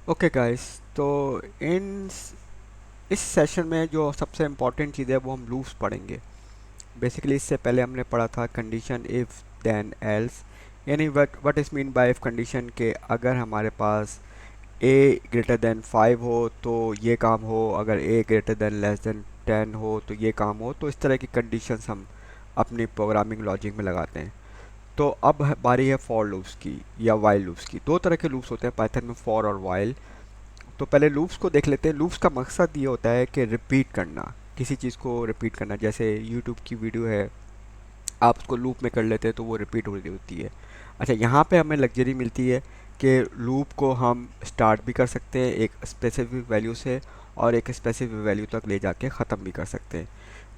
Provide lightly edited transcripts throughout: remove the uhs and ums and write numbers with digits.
Okay guys, तो इन इस session में जो सबसे इम्पोर्टेंट चीज़ है वो हम लूप्स पढ़ेंगे। बेसिकली इससे पहले हमने पढ़ा था कंडीशन इफ़ देन एल्स, यानी what is mean by if condition के अगर हमारे पास ए ग्रेटर देन 5 हो तो ये काम हो, अगर ए ग्रेटर देन लेस देन 10 हो तो ये काम हो। तो इस तरह की कंडीशंस हम अपनी प्रोग्रामिंग लॉजिक में लगाते हैं। तो अब बारी है फॉर लूप्स की या वाइल लूप्स की। दो तरह के लूप्स होते हैं पाइथन में, फॉर और वाइल। तो पहले लूप्स को देख लेते हैं। लूप्स का मकसद ये होता है कि रिपीट करना, किसी चीज़ को रिपीट करना। जैसे यूट्यूब की वीडियो है, आप उसको लूप में कर लेते हैं तो वो रिपीट हो रही होती है। अच्छा, यहाँ पे हमें लग्जरी मिलती है कि लूप को हम स्टार्ट भी कर सकते हैं एक स्पेसिफिक वैल्यू से और एक स्पेसिफिक वैल्यू तक ले जाके ख़त्म भी कर सकते हैं।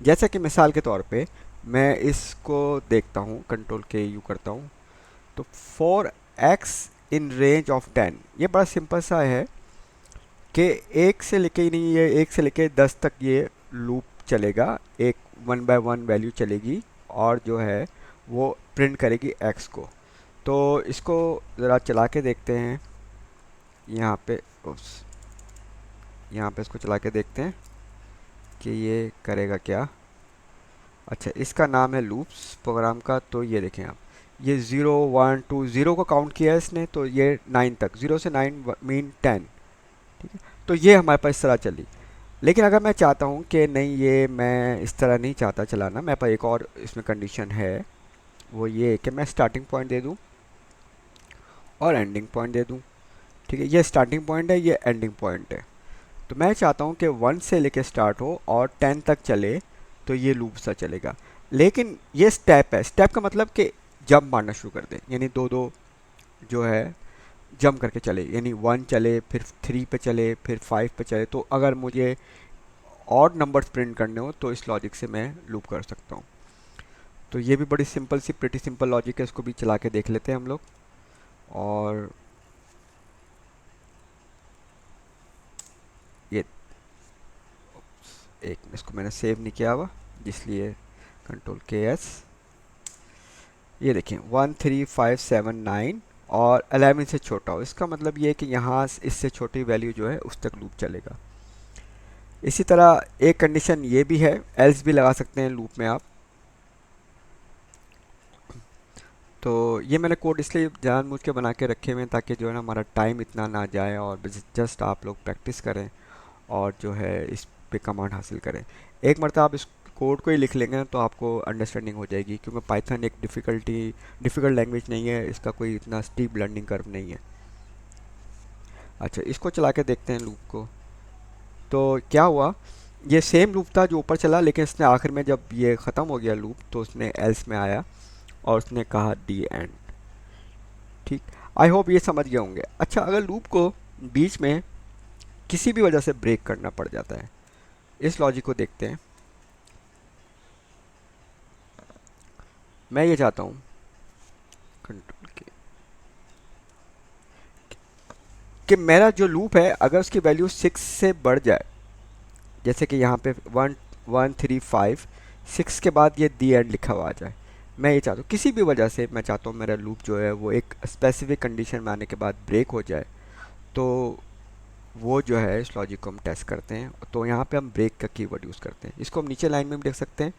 जैसे कि मिसाल के तौर पे मैं इसको देखता हूँ, कंट्रोल के यू करता हूँ। तो for x in range of 10, ये बड़ा सिंपल सा है कि एक से लेके ही नहीं, ये एक से लेके 10 तक ये लूप चलेगा। एक वन बाय वन वैल्यू चलेगी और जो है वो प्रिंट करेगी एक्स को। तो इसको ज़रा चला के देखते हैं। यहाँ पे उस यहाँ पे इसको चला के देखते हैं कि ये करेगा क्या। अच्छा, इसका नाम है लूप्स प्रोग्राम का। तो ये देखें आप, ये 0 1 2 ज़ीरो को काउंट किया है इसने, तो ये 9 तक, 0 से 9 मीन 10। ठीक है, तो ये हमारे पास इस तरह चली। लेकिन अगर मैं चाहता हूँ कि नहीं, ये मैं इस तरह नहीं चाहता चलाना, मेरे पास एक और इसमें कंडीशन है। वो ये कि मैं स्टार्टिंग पॉइंट दे दूँ और एंडिंग पॉइंट दे दूँ। ठीक है, ये स्टार्टिंग पॉइंट है, ये एंडिंग पॉइंट है। तो मैं चाहता हूँ कि 1 से लेके स्टार्ट हो और 10 तक चले, तो ये लूप सा चलेगा। लेकिन ये स्टेप है। स्टेप का मतलब कि जंप मारना शुरू कर दें, यानी दो दो जो है जंप करके चले, यानी 1 चले, फिर 3 पे चले, फिर 5 पे चले। तो अगर मुझे और नंबर्स प्रिंट करने हो तो इस लॉजिक से मैं लूप कर सकता हूँ। तो ये भी बड़ी सिंपल सी, प्रिटी सिंपल लॉजिक है। इसको भी चला के देख लेते हैं हम लोग। और ये एक, इसको मैंने सेव नहीं किया हुआ, इसलिए कंट्रोल के एस। ये देखें 1 3 5 7 9 और 11 से छोटा हो, इसका मतलब ये है कि यहाँ इससे छोटी वैल्यू जो है उस तक लूप चलेगा। इसी तरह एक कंडीशन ये भी है, एल्स भी लगा सकते हैं लूप में आप। तो ये मैंने कोड इसलिए जानबूझ के बना के रखे हुए हैं ताकि जो है ना हमारा टाइम इतना ना जाए और जस्ट आप लोग प्रैक्टिस करें और जो है इस पे कमांड हासिल करें। एक मरतबा आप इस कोड को ही लिख लेंगे ना तो आपको अंडरस्टैंडिंग हो जाएगी, क्योंकि पाइथन एक डिफ़िकल्ट लैंग्वेज नहीं है, इसका कोई इतना स्टीप लर्निंग कर्व नहीं है। अच्छा, इसको चला के देखते हैं लूप को। तो क्या हुआ, ये सेम लूप था जो ऊपर चला, लेकिन इसने आखिर में जब ये ख़त्म हो गया लूप तो उसने एल्स में आया और उसने कहा दी एंड। ठीक, आई होप ये समझ गए होंगे। अच्छा, अगर लूप को बीच में किसी भी वजह से ब्रेक करना पड़ जाता है, इस लॉजिक को देखते हैं। मैं ये चाहता हूँ कंट्रोल के कि मेरा जो लूप है अगर उसकी वैल्यू 6 से बढ़ जाए, जैसे कि यहाँ पे 1 1 3 5 6 के बाद ये दी एंड लिखा हुआ आ जाए। मैं ये चाहता हूँ किसी भी वजह से, मैं चाहता हूँ मेरा लूप जो है वो एक स्पेसिफिक कंडीशन में आने के बाद ब्रेक हो जाए। तो वो जो है इस लॉजिक को हम टेस्ट करते हैं। तो यहाँ पे हम ब्रेक का कीवर्ड यूज़ करते हैं। इसको हम नीचे लाइन में भी देख सकते हैं।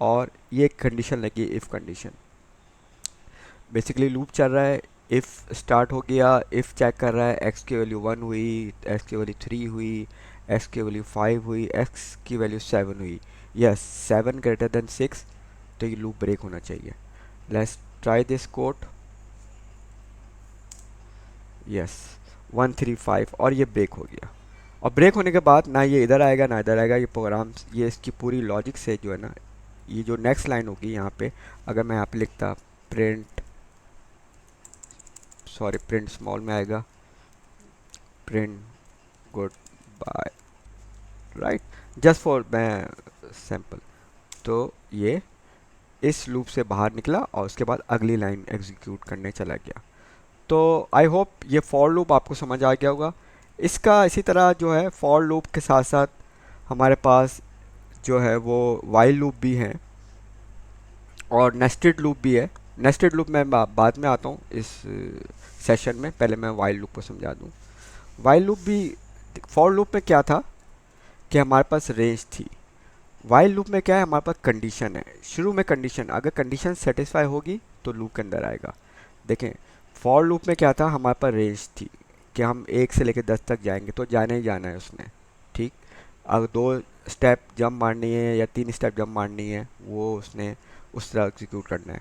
और ये कंडीशन लगी इफ़ कंडीशन। बेसिकली लूप चल रहा है, इफ़ स्टार्ट हो गया, इफ़ चेक कर रहा है एक्स की वैल्यू 1 हुई, एक्स की वैल्यू 3 हुई, एक्स की वैल्यू 5 हुई, एक्स की वैल्यू 7 हुई। यस, 7 ग्रेटर देन 6, तो ये लूप ब्रेक होना चाहिए। Let's try this code. Yes, 1 3 5 और ये ब्रेक हो गया। और ब्रेक होने के बाद ना ये इधर आएगा ना इधर आएगा, ये प्रोग्राम, ये इसकी पूरी लॉजिक से जो है ना, ये जो नेक्स्ट लाइन होगी यहाँ पे, अगर मैं यहाँ पे लिखता प्रिंट, सॉरी प्रिंट स्मॉल में आएगा, print good bye, right, just for मैं सैम्पल। तो ये इस लूप से बाहर निकला और उसके बाद अगली लाइन एग्जीक्यूट करने चला गया। तो आई होप ये फॉर लूप आपको समझ आ गया होगा। इसका इसी तरह जो है फॉर लूप के साथ साथ हमारे पास जो है वो वाइल लूप भी हैं और नेस्टेड लूप भी है। नेस्टेड लूप मैं बाद में आता हूँ इस सेशन में, पहले मैं वाइल लूप को समझा दूँ। वाइल लूप भी, फॉर लूप में क्या था कि हमारे पास रेंज थी, वाइल लूप में क्या है, हमारे पास कंडीशन है, शुरू में कंडीशन, अगर कंडीशन सेटिस्फाई होगी तो लूप के अंदर आएगा। देखें फॉर लूप में क्या था, हमारे पास रेंज थी कि हम 1 से लेकर 10 तक जाएंगे तो जाना ही जाना है उसने, ठीक। अगर 2 स्टेप जंप मारनी है या 3 स्टेप जंप मारनी है वो उसने उस तरह एग्जीक्यूट करना है।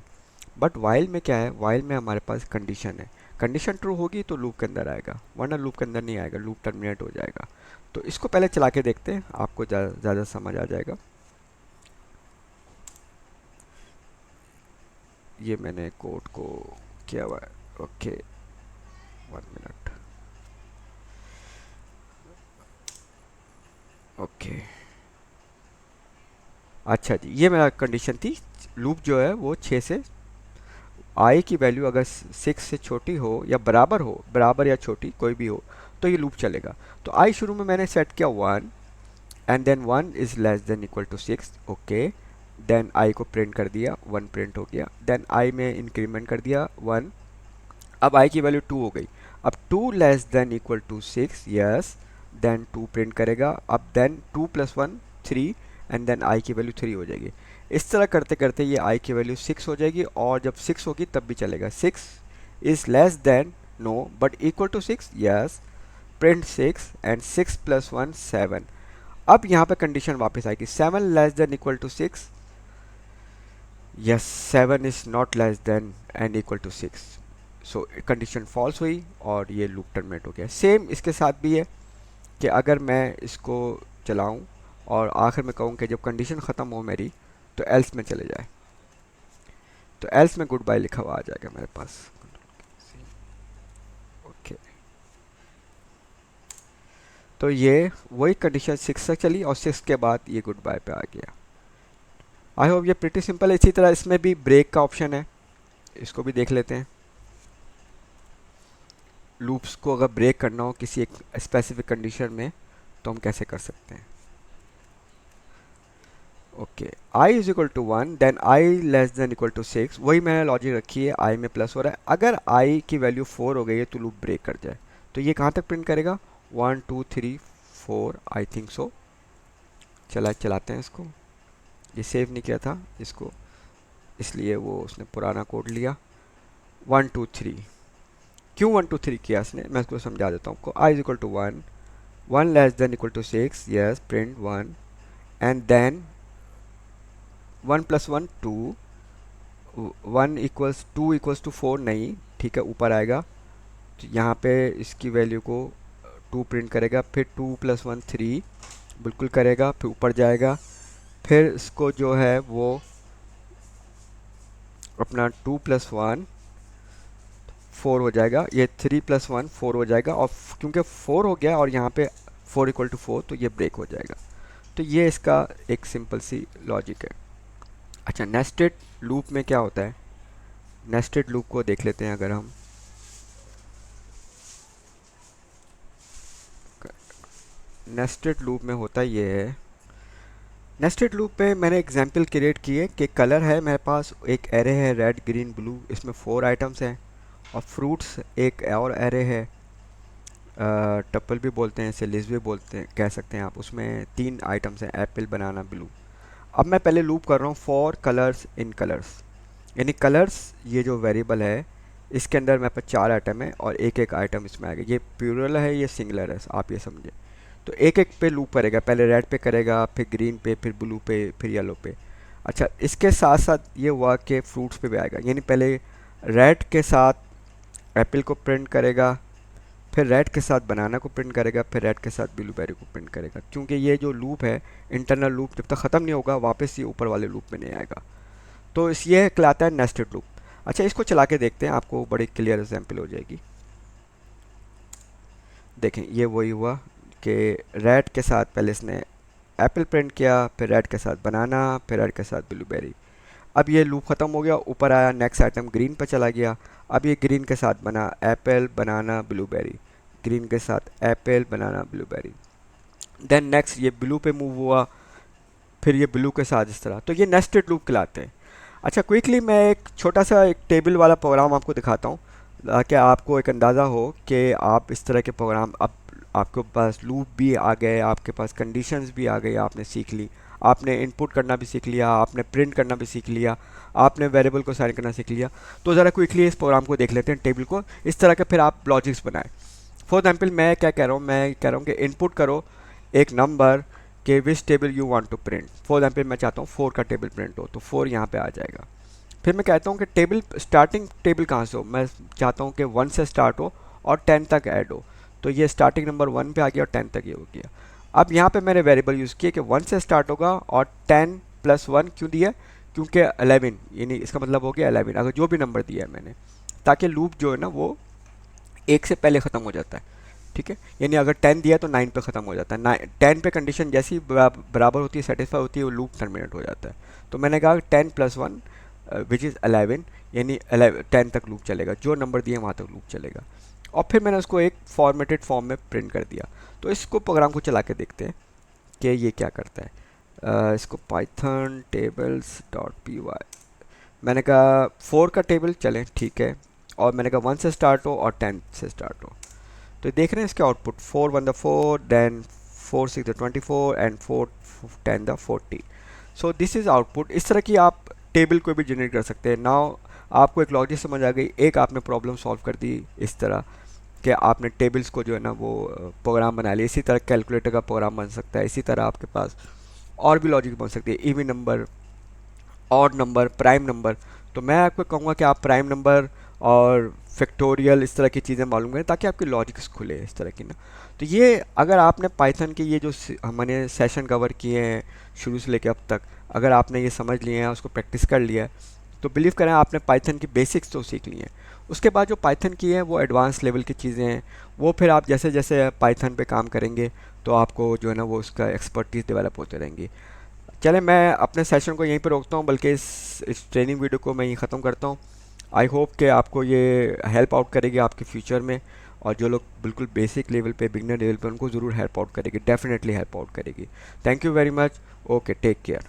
बट वाइल में क्या है, वाइल में हमारे पास कंडीशन है, कंडीशन ट्रू होगी तो लूप के अंदर आएगा, वरना लूप के अंदर नहीं आएगा, लूप टर्मिनेट हो जाएगा। तो इसको पहले चला के देखते हैं, आपको ज़्यादा समझ आ जाएगा। ये मैंने कोड को किया हुआ है, ओके 1 मिनट, ओके। अच्छा जी, ये मेरा कंडीशन थी, लूप जो है वो 6 से, आई की वैल्यू अगर 6 से छोटी हो या बराबर हो, बराबर या छोटी कोई भी हो तो ये लूप चलेगा। तो आई शुरू में मैंने सेट किया 1 and then 1 is less than equal to 6, okay. Then I को प्रिंट कर दिया, 1 प्रिंट हो गया, देन आई में इंक्रीमेंट कर दिया 1, अब आई की वैल्यू 2 हो गई, अब 2 less than equal to 6, yes, then 2 print करेगा, अब then 2 plus 1 3 and then I की वैल्यू 3 हो जाएगी। इस तरह करते करते ये आई की वैल्यू 6 हो जाएगी, और जब 6 होगी तब भी चलेगा, 6 is less than, no but equal to 6, yes, print 6 and 6 plus 1 7। अब यहाँ पे कंडीशन वापस आएगी, 7 less than equal to 6, yes, 7 is not less than and equal to 6, so condition false हुई और ये लूप टर्मिनेट हो गया। सेम इसके साथ भी है कि अगर मैं इसको चलाऊं और आखिर में कहूं कि जब कंडीशन ख़त्म हो मेरी तो एल्स में चले जाए, तो एल्स में गुड बाय लिखा हुआ आ जाएगा मेरे पास, ओके। तो ये वही कंडीशन 6 तक चली और 6 के बाद ये गुड बाय पे आ गया। आई होप ये प्रिटी सिंपल है। इसी तरह इसमें भी ब्रेक का ऑप्शन है, इसको भी देख लेते हैं। लूप्स को अगर ब्रेक करना हो किसी एक स्पेसिफिक कंडीशन में तो हम कैसे कर सकते हैं, okay. I is equal to 1 then I less than equal to 6, वही मैंने लॉजिक रखी है, आई में प्लस हो रहा है, अगर आई की वैल्यू 4 हो गई है तो लूप ब्रेक कर जाए, तो ये कहाँ तक प्रिंट करेगा, 1 2 3 4 आई थिंक सो। चलाते हैं इसको, ये सेव नहीं किया था इसको इसलिए वो उसने पुराना कोड लिया। 1 2 3, क्यों 1 2 3 किया इसने, मैं इसको समझा देता हूँ आपको। I is equal to 1, 1 less than equal to 6, yes, print 1 and then 1 plus 1 2, 1 equals 2 equals to 4 नहीं, ठीक है, ऊपर आएगा तो यहाँ पे इसकी वैल्यू को 2 प्रिंट करेगा, फिर 2 प्लस 1 3 बिल्कुल करेगा, फिर ऊपर जाएगा, फिर इसको जो है वो अपना 2 प्लस 1 4 हो जाएगा, ये 3 प्लस 1 4 हो जाएगा, और क्योंकि 4 हो गया और यहाँ पे 4 इक्वल टू 4 तो ये ब्रेक हो जाएगा। तो ये इसका एक सिंपल सी लॉजिक है। अच्छा, नेस्टेड लूप में क्या होता है, नेस्टेड लूप को देख लेते हैं। अगर हम नेस्टेड लूप में होता ये है, नेस्टेड लूप पे मैंने एग्जांपल क्रिएट किए कि कलर है मेरे पास, एक एरे है रेड ग्रीन ब्लू, इसमें 4 आइटम्स हैं, और फ्रूट्स एक और एरे है, टप्पल भी बोलते हैं इसे, लिस्ट भी बोलते हैं, कह सकते हैं आप, उसमें 3 आइटम्स हैं, एप्पल बनाना ब्लू। अब मैं पहले लूप कर रहा हूँ फॉर कलर्स इन कलर्स, यानी कलर्स ये जो वेरिएबल है इसके अंदर मेरे पास 4 आइटम है और एक एक आइटम इसमें आएगा, ये प्लूरल है ये सिंगुलर है, आप ये समझे। तो एक एक पे लूप करेगा, पहले रेड पे करेगा, फिर ग्रीन पे, फिर ब्लू पे, फिर येलो पे। अच्छा, इसके साथ साथ ये हुआ कि फ्रूट्स पे भी आएगा, यानी पहले रेड के साथ एप्पल को प्रिंट करेगा, फिर रेड के साथ बनाना को प्रिंट करेगा, फिर रेड के साथ ब्लूबेरी को प्रिंट करेगा, क्योंकि ये जो लूप है इंटरनल लूप जब तक ख़त्म नहीं होगा वापस ये ऊपर वाले लूप में नहीं आएगा। तो इस ये कहलाता है नेस्टेड लूप। अच्छा, इसको चला के देखते हैं, आपको बड़ी क्लियर एग्जांपल हो जाएगी। देखें, ये वही हुआ कि रेड के साथ पहले इसने एप्पल प्रिंट किया, फिर रेड के साथ बनाना, फिर रेड के साथ ब्लूबेरी। अब ये लूप ख़त्म हो गया, ऊपर आया, नेक्स्ट आइटम ग्रीन पर चला गया, अब ये ग्रीन के साथ बना एप्पल बनाना ब्लूबेरी, ग्रीन के साथ apple banana blueberry, then next ये ब्लू पे मूव हुआ, फिर ये ब्लू के साथ इस तरह। तो ये नेस्टेड लूप कहलाते हैं। अच्छा, क्विकली मैं एक छोटा सा एक टेबल वाला प्रोग्राम आपको दिखाता हूँ ताकि आपको एक अंदाज़ा हो कि आप इस तरह के प्रोग्राम अब आपके पास लूप भी आ गए, आपके पास कंडीशंस भी आ गई, आपने सीख ली, आपने इनपुट करना भी सीख लिया, आपने प्रिंट करना भी सीख लिया, आपने वेरिएबल को साइन करना सीख लिया। तो ज़रा क्विकली इस प्रोग्राम को देख लेते हैं, टेबल को इस तरह के फिर आप लॉजिक्स बनाएं। फॉर एग्जाम्पल मैं क्या कह रहा हूँ, मैं कह रहा हूँ कि इनपुट करो एक नंबर के which table you want to print. For example मैं चाहता हूँ 4 का टेबल प्रिंट हो, तो 4 यहाँ पे आ जाएगा। फिर मैं कहता हूँ कि टेबल स्टार्टिंग टेबल कहाँ से हो, मैं चाहता हूँ कि 1 से स्टार्ट हो और 10 तक ऐड हो, तो ये स्टार्टिंग नंबर 1 पे आ गया और 10 तक ये हो गया। अब यहाँ पे मैंने वेरिएबल यूज़ किया कि 1 से स्टार्ट होगा और 10 प्लस 1 क्यों दिया, क्योंकि 11, यानी इसका मतलब हो गया 11 अगर जो भी नंबर दिया है मैंने, ताकि लूप जो है ना वो 1 से पहले ख़त्म हो जाता है। ठीक है, यानी अगर 10 दिया तो 9 पे ख़त्म हो जाता है, 10 पे कंडीशन जैसी बराबर होती है, सेटिस्फाई होती है, वो लूप टर्मिनेट हो जाता है। तो मैंने कहा 10 प्लस 1 विच इज़ 11, यानी 10 तक लूप चलेगा, जो नंबर दिए वहाँ तक लूप चलेगा। और फिर मैंने उसको एक फॉर्मेटेड फॉर्म में प्रिंट कर दिया। तो इसको प्रोग्राम को चला के देखते हैं कि ये क्या करता है। इसको Python tables dot P Y, मैंने कहा 4 का टेबल चलें, ठीक है, और मैंने कहा 1 से स्टार्ट हो और 10 से स्टार्ट हो। तो देख रहे हैं इसके output 4 1 the 4, then 4 6 the 24 and 4 10 the 40। So this is output. इस तरह की आप टेबल को भी जनरेट कर सकते हैं। नाउ आपको एक लॉजिक समझ आ गई, एक आपने प्रॉब्लम सॉल्व कर दी इस तरह कि आपने टेबल्स को जो है ना वो प्रोग्राम बना लिया। इसी तरह कैलकुलेटर का प्रोग्राम बन सकता है, इसी तरह आपके पास और भी लॉजिक बन सकती है, even number, odd number, prime number. तो मैं आपको कहूँगा कि आप प्राइम नंबर और फैक्टोरियल इस तरह की चीज़ें मालूम करें ताकि आपकी लॉजिक्स खुले इस तरह की ना। तो ये अगर आपने पाइथन के ये जो हमने सेशन कवर किए हैं शुरू से लेकर अब तक, अगर आपने ये समझ लिए हैं, उसको प्रैक्टिस कर लिया है, तो बिलीव करें आपने पाइथन की बेसिक्स तो सीख ली हैं। उसके बाद जो पाइथन की है वो एडवांस लेवल की चीज़ें हैं, वो फिर आप जैसे जैसे पाइथन पे काम करेंगे तो आपको जो है ना वो उसका एक्सपर्टीज डेवलप होते रहेंगी। चले मैं अपने सेशन को यहीं पर रोकता हूँ, बल्कि इस ट्रेनिंग वीडियो को मैं यहीं ख़त्म करता हूँ। आई होप कि आपको ये हेल्प आउट करेगी आपके फ्यूचर में, और जो लोग बिल्कुल बेसिक लेवल पे, बिगनर लेवल पे, उनको ज़रूर हेल्प आउट करेगी, डेफिनेटली हेल्प आउट करेगी। Thank you very much. Okay, take care.